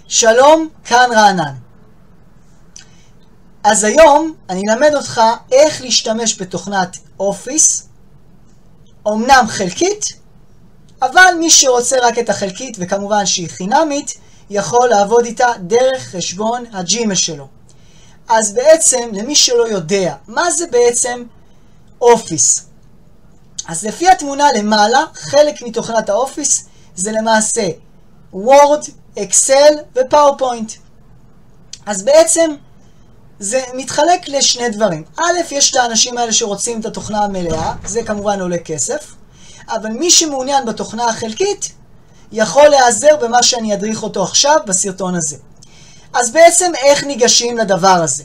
שלום, כאן רענן. אז היום אני אלמד אותך איך להשתמש בתוכנת אופיס, אמנם חלקית, אבל מי שרוצה רק את החלקית, וכמובן שהיא חינמית, יכול לעבוד איתה דרך חשבון הג'ימל שלו. אז בעצם, למי שלא יודע, מה זה בעצם אופיס? אז לפי התמונה למעלה, חלק מתוכנת האופיס זה למעשה וורד, אקסל ופאורפוינט. אז בעצם זה מתחלק לשני דברים. א', יש את האנשים האלה שרוצים את התוכנה המלאה, זה כמובן עולה כסף, אבל מי שמעוניין בתוכנה החלקית יכול להיעזר במה שאני אדריך אותו עכשיו בסרטון הזה. אז בעצם איך ניגשים לדבר הזה?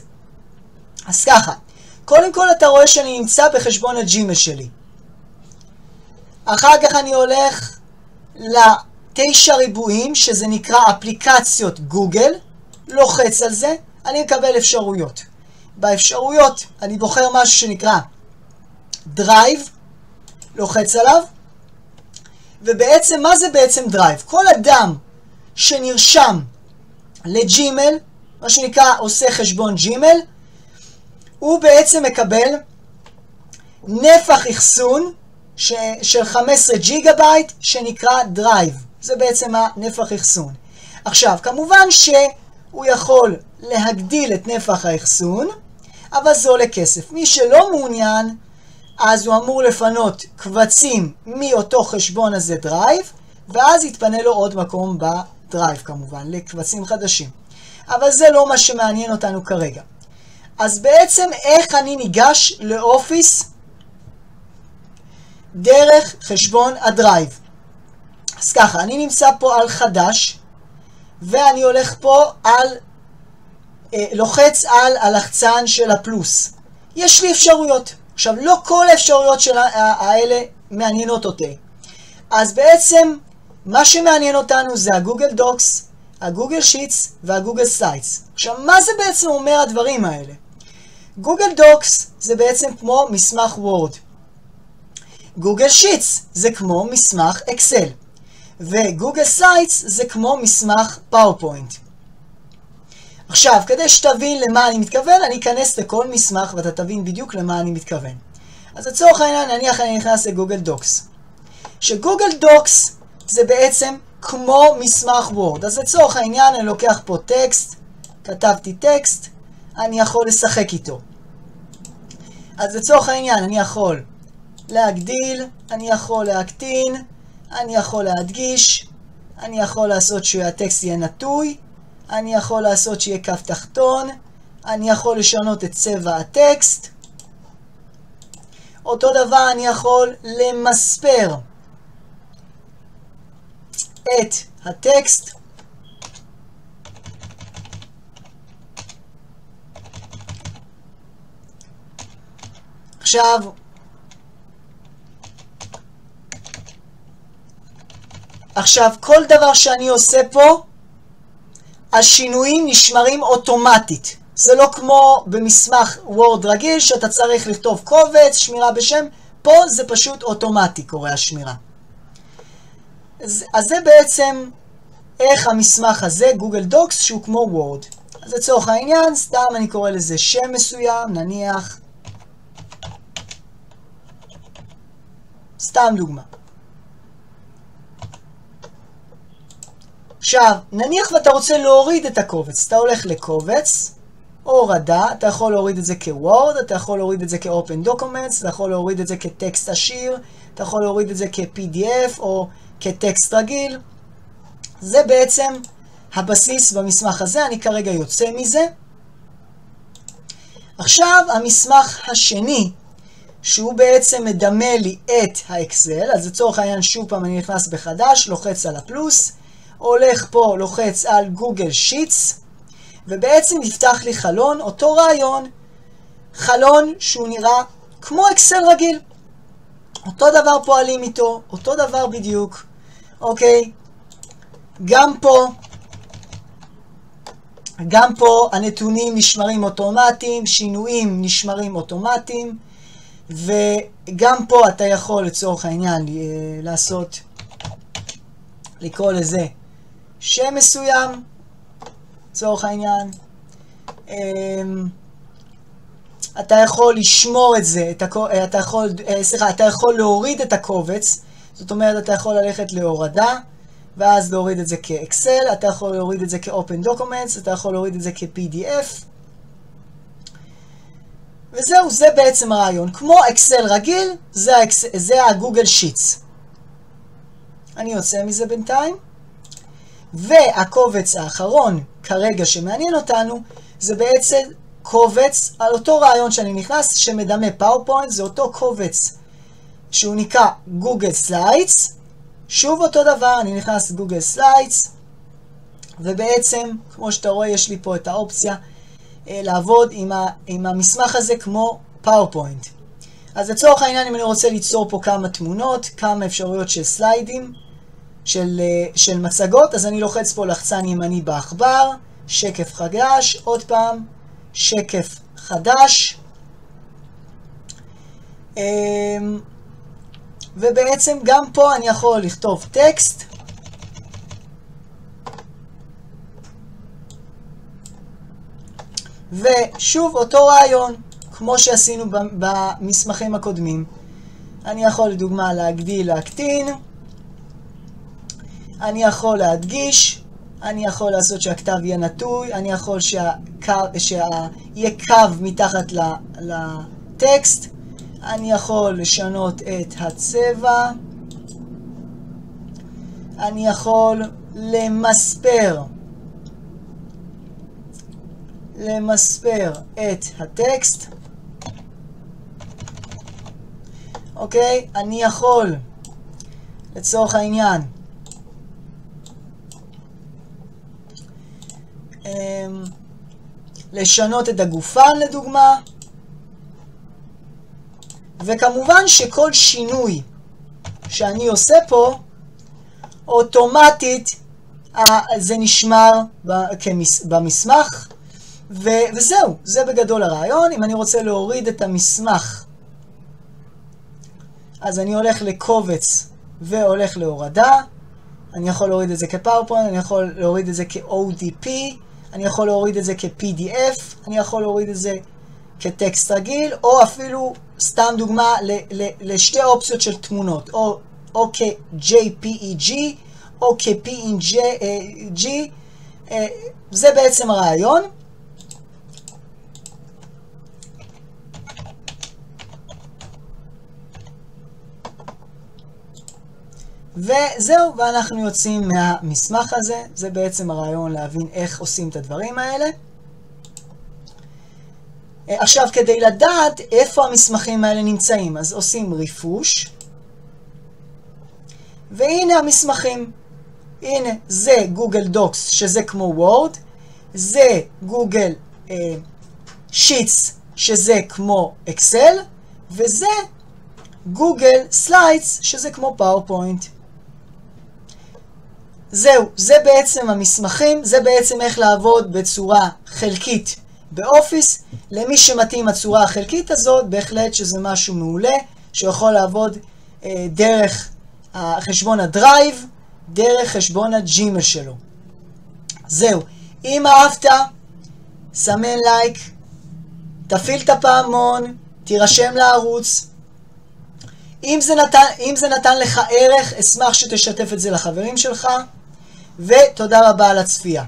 אז ככה, קודם כל אתה רואה שאני נמצא בחשבון הג'ימל שלי. אחר כך אני הולך ל9 ריבועים, שזה נקרא אפליקציות גוגל, לוחץ על זה, אני מקבל אפשרויות. באפשרויות אני בוחר משהו שנקרא דרייב, לוחץ עליו, ובעצם מה זה בעצם דרייב? כל אדם שנרשם לג'ימל, מה שנקרא עושה חשבון ג'ימל, הוא בעצם מקבל נפח אחסון של 15 ג'יגה בייט שנקרא דרייב. זה בעצם הנפח אחסון. עכשיו, כמובן שהוא יכול להגדיל את נפח האחסון, אבל זה עולה כסף. מי שלא מעוניין, אז הוא אמור לפנות קבצים מאותו חשבון הזה דרייב, ואז יתפנה לו עוד מקום בדרייב כמובן, לקבצים חדשים. אבל זה לא מה שמעניין אותנו כרגע. אז בעצם איך אני ניגש לאופיס דרך חשבון הדרייב? אז ככה, אני נמצא פה על חדש, ואני הולך פה על, לוחץ על הלחצן של הפלוס. יש לי אפשרויות. עכשיו, לא כל האפשרויות האלה מעניינות אותי. אז בעצם, מה שמעניין אותנו זה הגוגל דוקס, הגוגל שיטס והגוגל סייטס. עכשיו, מה זה בעצם אומר הדברים האלה? גוגל דוקס זה בעצם כמו מסמך וורד. גוגל שיטס זה כמו מסמך אקסל. וגוגל סייטס זה כמו מסמך פאורפוינט. עכשיו, כדי שתבין למה אני מתכוון, אני אכנס לכל מסמך ואתה תבין בדיוק למה אני מתכוון. אז לצורך העניין, נניח אני נכנס לגוגל דוקס. שגוגל דוקס זה בעצם כמו מסמך וורד. אז לצורך העניין, אני לוקח פה טקסט, כתבתי טקסט, אני יכול לשחק איתו. אז לצורך העניין, אני יכול להגדיל, אני יכול להקטין, אני יכול להדגיש, אני יכול לעשות שהטקסט יהיה נטוי, אני יכול לעשות שיהיה כף תחתון, אני יכול לשנות את צבע הטקסט. אותו דבר אני יכול למספר את הטקסט. עכשיו, כל דבר שאני עושה פה, השינויים נשמרים אוטומטית. זה לא כמו במסמך וורד רגיל, שאתה צריך לכתוב קובץ, שמירה בשם. פה זה פשוט אוטומטי קורה השמירה. אז זה בעצם איך המסמך הזה, גוגל דוקס, שהוא כמו וורד. אז לצורך העניין, סתם אני קורא לזה שם מסוים, נניח, סתם דוגמה. עכשיו, נניח ואתה רוצה להוריד את הקובץ. אתה הולך לקובץ, הורדה, אתה יכול להוריד את זה כוורד, אתה יכול להוריד את זה כ-open documents, אתה יכול להוריד את זה כטקסט עשיר, אתה יכול להוריד את זה כ-PDF או כטקסט רגיל. זה בעצם הבסיס במסמך הזה, אני כרגע יוצא מזה. עכשיו, המסמך השני, שהוא בעצם מדמה לי את האקסל, אז לצורך העניין שוב פעם אני נכנס בחדש, לוחץ על הפלוס, הולך פה, לוחץ על גוגל שיטס, ובעצם נפתח לי חלון, אותו רעיון, חלון שהוא נראה כמו אקסל רגיל. אותו דבר פועלים איתו, אותו דבר בדיוק, אוקיי? גם פה הנתונים נשמרים אוטומטיים, שינויים נשמרים אוטומטיים, וגם פה אתה יכול לצורך העניין לקרוא לזה שם מסוים, לצורך העניין. אתה יכול לשמור את זה, אתה יכול להוריד את הקובץ, זאת אומרת, אתה יכול ללכת להורדה, ואז להוריד את זה כאקסל, אתה יכול להוריד את זה כ-open documents, אתה יכול להוריד את זה כ-PDF, וזהו, זה בעצם הרעיון. כמו אקסל רגיל, זה הגוגל שיטס. אני יוצא מזה בינתיים. והקובץ האחרון, כרגע שמעניין אותנו, זה בעצם קובץ על אותו רעיון שאני נכנס, שמדמה PowerPoint, זה אותו קובץ שהוא נקרא גוגל סליידס. שוב אותו דבר, אני נכנס לגוגל סליידס, ובעצם, כמו שאתה רואה, יש לי פה את האופציה לעבוד עם המסמך הזה כמו PowerPoint. אז לצורך העניין, אם אני רוצה ליצור פה כמה תמונות, כמה אפשרויות של סליידים, של מצגות, אז אני לוחץ פה לחצן ימני בעכבר, שקף חדש, עוד פעם, שקף חדש, ובעצם גם פה אני יכול לכתוב טקסט, ושוב אותו רעיון, כמו שעשינו במסמכים הקודמים. אני יכול לדוגמה להגדיל, להקטין, אני יכול להדגיש, אני יכול לעשות שהכתב יהיה נטוי, אני יכול שיהיה קו מתחת לטקסט, אני יכול לשנות את הצבע, אני יכול למספר את הטקסט, אוקיי? אני יכול, לצורך העניין, לשנות את הגופן לדוגמה, וכמובן שכל שינוי שאני עושה פה, אוטומטית זה נשמר במסמך, וזהו, זה בגדול הרעיון. אם אני רוצה להוריד את המסמך, אז אני הולך לקובץ והולך להורדה. אני יכול להוריד את זה כפאורפוינט, אני יכול להוריד את זה כ-ODP, אני יכול להוריד את זה כ-PDF, אני יכול להוריד את זה כטקסט רגיל, או אפילו, סתם דוגמה, לשתי אופציות של תמונות, או כ-JPEG, או כ-PNG, זה בעצם הרעיון. וזהו, ואנחנו יוצאים מהמסמך הזה. זה בעצם הרעיון להבין איך עושים את הדברים האלה. עכשיו, כדי לדעת איפה המסמכים האלה נמצאים, אז עושים ריפוש. והנה המסמכים. הנה, זה גוגל דוקס, שזה כמו וורד. זה גוגל שיטס, שזה כמו אקסל. וזה גוגל סליידס, שזה כמו פאורפוינט. זהו, זה בעצם המסמכים, זה בעצם איך לעבוד בצורה חלקית באופיס. למי שמתאים הצורה החלקית הזאת, בהחלט שזה משהו מעולה, שיכול לעבוד דרך חשבון הדרייב, דרך חשבון הג'ימל שלו. זהו, אם אהבת, סמן לייק, תפעיל את הפעמון, תירשם לערוץ. אם זה נתן לך ערך, אשמח שתשתף את זה לחברים שלך, ותודה רבה על הצפייה.